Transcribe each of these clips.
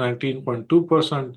19.2%,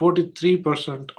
43%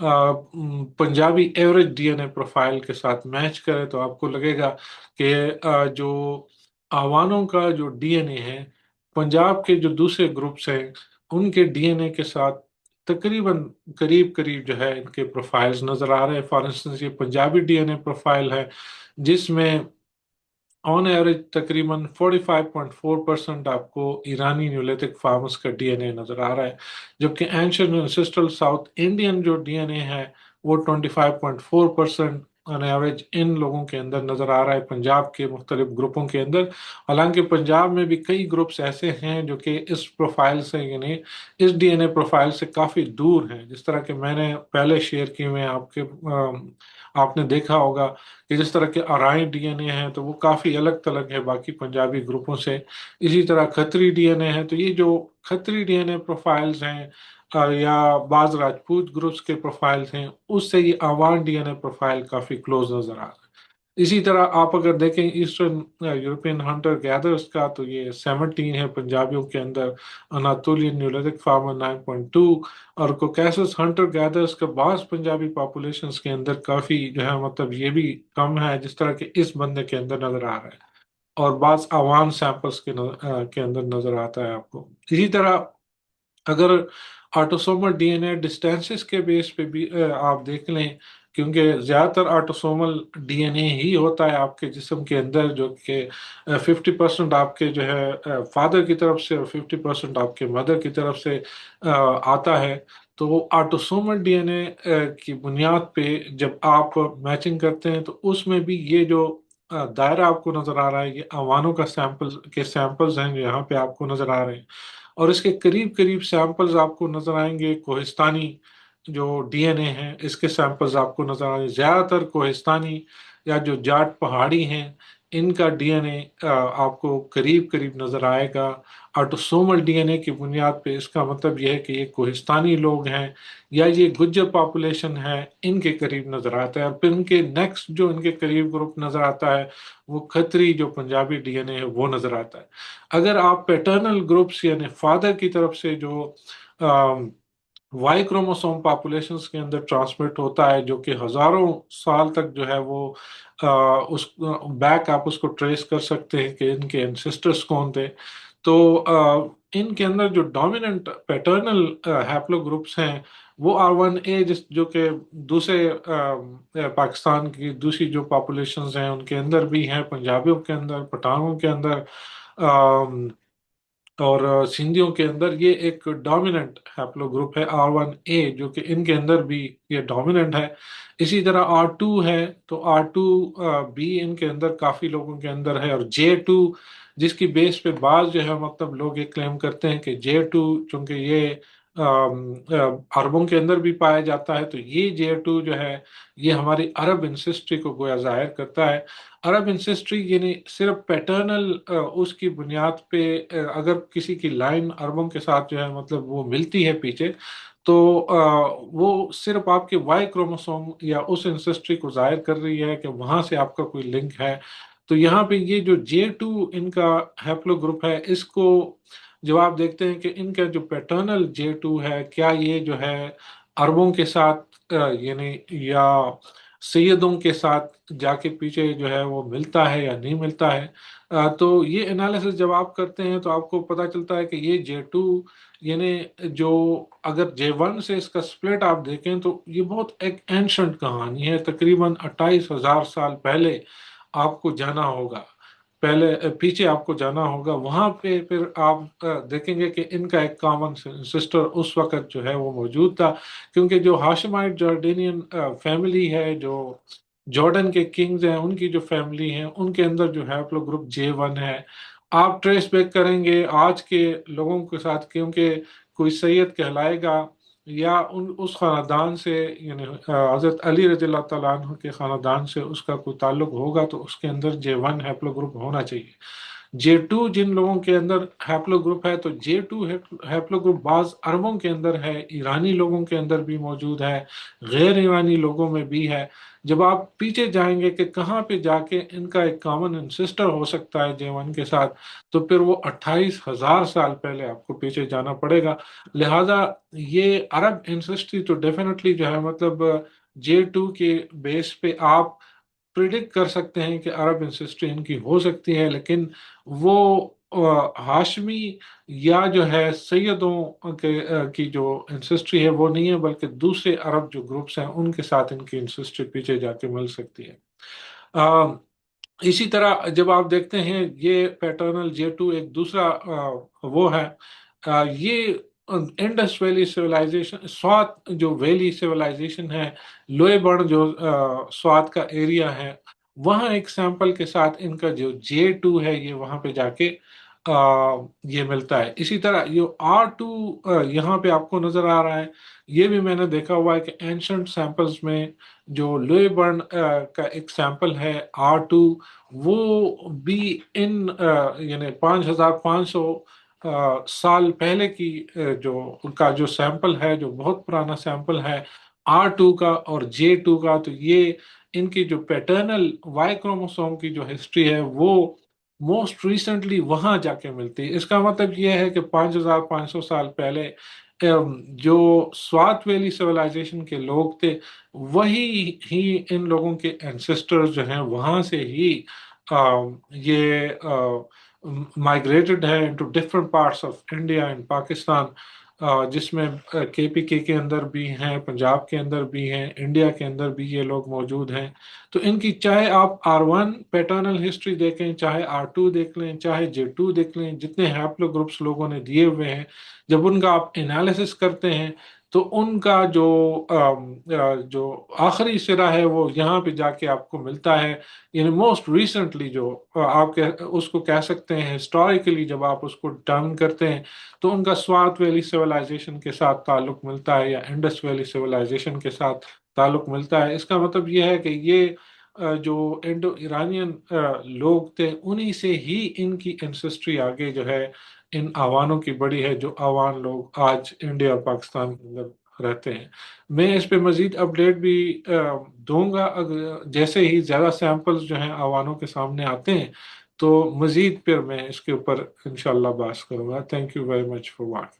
Punjabi average D N A profile کے ساتھ match کرے تو آپ کو لگے گا کہ جو آوانوں کا جو ڈی این اے ہے پنجاب کے جو دوسرے گروپس ہیں ان کے ڈی این اے کے ساتھ تقریباً قریب قریب جو ہے ان کے پروفائلز نظر آ رہے ہیں. فار انسٹنس یہ Punjabi D N A profile ہے جس میں آن ایوریج تقریباً 45.4% آپ کو ایرانی نیولتھک فارمز کا ڈی این اے نظر آ رہا ہے، جبکہ اینشنٹ انسسٹرل ساؤتھ انڈین جو ڈی این اے ہے وہ 25.4% آن ایوریج ان لوگوں کے اندر نظر آ رہا ہے پنجاب کے مختلف گروپوں کے اندر. حالانکہ پنجاب میں بھی کئی گروپس ایسے ہیں جو کہ اس پروفائل سے یعنی اس ڈی این اے پروفائل سے کافی دور ہیں، جس طرح کہ میں نے پہلے شیئر کی میں آپ نے دیکھا ہوگا کہ جس طرح کے آرائیں ڈی این اے ہیں تو وہ کافی الگ تلگ ہے باقی پنجابی گروپوں سے. اسی طرح کھتری ڈی این اے ہے، تو یہ جو کھتری ڈی این اے پروفائلز ہیں یا بعض راجپوت گروپس کے پروفائلز ہیں اس سے یہ آوان ڈی این اے پروفائل کافی کلوز نظر آ رہا ہے. اسی طرح آپ اگر دیکھیں ایسٹرن یورپین ہنٹر گیدرز کا تو یہ 17 ہے پنجابیوں کے اندر، اناتولین نیولتھک فارمر 9.2، اور کوکیسس ہنٹر گیدرز کا بعض پنجابی پاپولیشنز کے اندر کافی جو ہے مطلب یہ بھی کم ہے جس طرح کہ اس بندے کے اندر نظر آ رہا ہے، اور بعض عوام سیمپلز کے اندر نظر آتا ہے آپ کو. اسی طرح اگر آٹوسومل ڈی این اے ڈسٹینسز کے بیس پہ بھی آپ دیکھ لیں، کیونکہ زیادہ تر آٹوسومل ڈی این اے ہی ہوتا ہے آپ کے جسم کے اندر، جو کہ 50% آپ کے جو ہے فادر کی طرف سے اور 50% آپ کے مدر کی طرف سے آتا ہے. تو آٹوسومل ڈی این اے کی بنیاد پہ جب آپ میچنگ کرتے ہیں تو اس میں بھی یہ جو دائرہ آپ کو نظر آ رہا ہے یہ عوانوں کا سیمپلز ہیں جو یہاں پہ آپ کو نظر آ رہے ہیں، اور اس کے قریب قریب سیمپلز آپ کو نظر آئیں گے کوہستانی جو ڈی این اے ہیں اس کے سیمپلز آپ کو نظر آئیں گے. زیادہ تر کوہستانی یا جو جاٹ پہاڑی ہیں ان کا ڈی این اے آپ کو قریب قریب نظر آئے گا آٹوسومل ڈی این اے کی بنیاد پہ. اس کا مطلب یہ ہے کہ یہ کوہستانی لوگ ہیں یا یہ گجر پاپولیشن ہے ان کے قریب نظر آتا ہے. اور پھر ان کے نیکسٹ جو ان کے قریب گروپ نظر آتا ہے وہ کھتری جو پنجابی ڈی این اے ہے وہ نظر آتا ہے. اگر آپ پیٹرنل گروپس یعنی فادر کی طرف سے جو وائی کروموسوم پاپولیشنز کے اندر ٹرانسمٹ ہوتا ہے جو کہ ہزاروں سال تک جو ہے وہ اس بیک آپ اس کو ٹریس کر سکتے ہیں کہ ان کے انسسٹرز کون تھے، تو ان کے اندر جو ڈومیننٹ پیٹرنل ہیپلو گروپس ہیں وہ R1A جو کہ دوسرے پاکستان کی دوسری جو پاپولیشنز ہیں ان کے اندر بھی ہیں، پنجابیوں کے اندر، پٹھانوں کے اندر اور سندھیوں کے اندر یہ ایک ڈومیننٹ ہیپلو گروپ ہے R1A جو کہ ان کے اندر بھی یہ ڈومیننٹ ہے. اسی طرح R2 ہے تو R2B ان کے اندر کافی لوگوں کے اندر ہے، اور J2 جس کی بیس پہ بعض جو ہے مطلب لوگ یہ کلیم کرتے ہیں کہ J2 چونکہ یہ عربوں کے اندر بھی پایا جاتا ہے تو یہ J2 جو ہے یہ ہماری عرب انسسٹری کو گویا ظاہر کرتا ہے. عرب انسسٹری یعنی صرف پیٹرنل اس کی بنیاد پہ اگر کسی کی لائن عربوں کے ساتھ جو ہے مطلب وہ ملتی ہے پیچھے تو وہ صرف آپ کے وائی کروموسوم یا اس انسسٹری کو ظاہر کر رہی ہے کہ وہاں سے آپ کا کوئی لنک ہے. تو یہاں پہ یہ جو J2 ان کا ہیپلو گروپ ہے اس کو جب آپ دیکھتے ہیں کہ ان کا جو پیٹرنل J2 ہے کیا یہ جو ہے عربوں کے ساتھ یعنی یا سیدوں کے ساتھ جا کے پیچھے جو ہے وہ ملتا ہے یا نہیں ملتا ہے، تو یہ انالیسس جب آپ کرتے ہیں تو آپ کو پتہ چلتا ہے کہ یہ J2 یعنی جو اگر J1 سے اس کا سپلٹ آپ دیکھیں تو یہ بہت ایک اینشنٹ کہانی ہے، تقریباً 28,000 سال پہلے آپ کو جانا ہوگا، پہلے پیچھے آپ کو جانا ہوگا. وہاں پہ پھر آپ دیکھیں گے کہ ان کا ایک کامن سسٹر اس وقت جو ہے وہ موجود تھا، کیونکہ جو ہاشمائٹ جارڈینین فیملی ہے جو جارڈن کے کنگز ہیں ان کی جو فیملی ہیں ان کے اندر جو ہیپلو گروپ J1 ہے. آپ ٹریس بیک کریں گے آج کے لوگوں کے ساتھ کیونکہ کوئی سید کہلائے گا یا اس خاندان سے یعنی حضرت علی رضی اللہ تعالیٰ عنہ کے خاندان سے اس کا کوئی تعلق ہوگا تو اس کے اندر J1 ہیپلو گروپ ہونا چاہیے. J2 جن لوگوں کے اندر ہیپلو گروپ ہے، تو J2 ہیپلو گروپ بعض عربوں کے اندر ہے، ایرانی لوگوں کے اندر بھی موجود ہے، غیر ایرانی لوگوں میں بھی ہے۔ جب آپ پیچھے جائیں گے کہ کہاں پہ جا کے ان کا ایک کامن انسسٹر ہو سکتا ہے J1 کے ساتھ، تو پھر وہ 28,000 سال پہلے آپ کو پیچھے جانا پڑے گا۔ لہٰذا یہ عرب انسسٹری تو ڈیفینیٹلی جو ہے، مطلب J2 کے بیس پہ آپ پریڈکٹ کر سکتے ہیں کہ عرب انسسٹری ان کی ہو سکتی ہے، لیکن وہ ہاشمی یا جو ہے سیدوں کی جو انسسٹری ہے وہ نہیں ہے، بلکہ دوسرے عرب جو گروپس ہیں ان کے ساتھ ان کی انسسٹری پیچھے جا کے مل سکتی ہے۔ اسی طرح جب آپ دیکھتے ہیں یہ پیٹرنل J2 ایک دوسرا وہ ہے، یہ انڈس ویلی سویلائزیشن، سوات جو ویلی سویلائزیشن ہے، لوئے بڑ جو سوات کا ایریا ہے، وہاں ایک سیمپل کے ساتھ ان کا جو J2 ہے یہ وہاں پہ جا کے یہ ملتا ہے۔ اسی طرح یہ R2 یہاں پہ آپ کو نظر آ رہا ہے، یہ بھی میں نے دیکھا ہوا ہے کہ اینشنٹ سیمپلز میں جو لوئے برن کا ایک سیمپل ہے R2، وہ بھی ان یعنی 5,500 سال پہلے کی جو ان کا جو سیمپل ہے، جو بہت پرانا سیمپل ہے R2 کا اور J2 کا، تو یہ ان کی جو پیٹرنل وائی کروموسوم کی جو ہسٹری ہے وہ موسٹ ریسنٹلی وہاں جا کے ملتی ہے۔ اس کا مطلب یہ ہے کہ 5,500 سال پہلے جو سوات ویلی سویلائزیشن کے لوگ تھے، وہی ہی ان لوگوں کے اینسسٹرز جو ہیں وہاں سے ہی یہ مائگریٹڈ ہے into different parts of India and Pakistan, جس میں KPK کے اندر بھی ہیں، پنجاب کے اندر بھی ہیں، انڈیا کے اندر بھی یہ لوگ موجود ہیں۔ تو ان کی چاہے آپ R1 پیٹرنل ہسٹری دیکھیں، چاہے R2 دیکھ لیں، چاہے J2 دیکھ لیں، جتنے ہیپلو گروپس لوگوں نے دیے ہوئے ہیں، جب ان کا آپ انالیسس کرتے ہیں تو ان کا جو آخری سرا ہے وہ یہاں پہ جا کے آپ کو ملتا ہے۔ یعنی موسٹ ریسنٹلی جو آپ اس کو کہہ سکتے ہیں ہسٹوریکلی، جب آپ اس کو ڈٹرمن کرتے ہیں تو ان کا سوات ویلی سویلائزیشن کے ساتھ تعلق ملتا ہے، یا انڈس ویلی سویلائزیشن کے ساتھ تعلق ملتا ہے۔ اس کا مطلب یہ ہے کہ یہ جو انڈو ایرانین لوگ تھے، انہی سے ہی ان کی انسسٹری آگے جو ہے ان آوانوں کی بڑی ہے، جو آوان لوگ آج انڈیا اور پاکستان کے اندر رہتے ہیں۔ میں اس پہ مزید اپڈیٹ بھی دوں گا، جیسے ہی زیادہ سیمپلز جو ہیں آوانوں کے سامنے آتے ہیں تو مزید پھر میں اس کے اوپر انشاءاللہ بات کروں گا۔ Thank you very much for watching.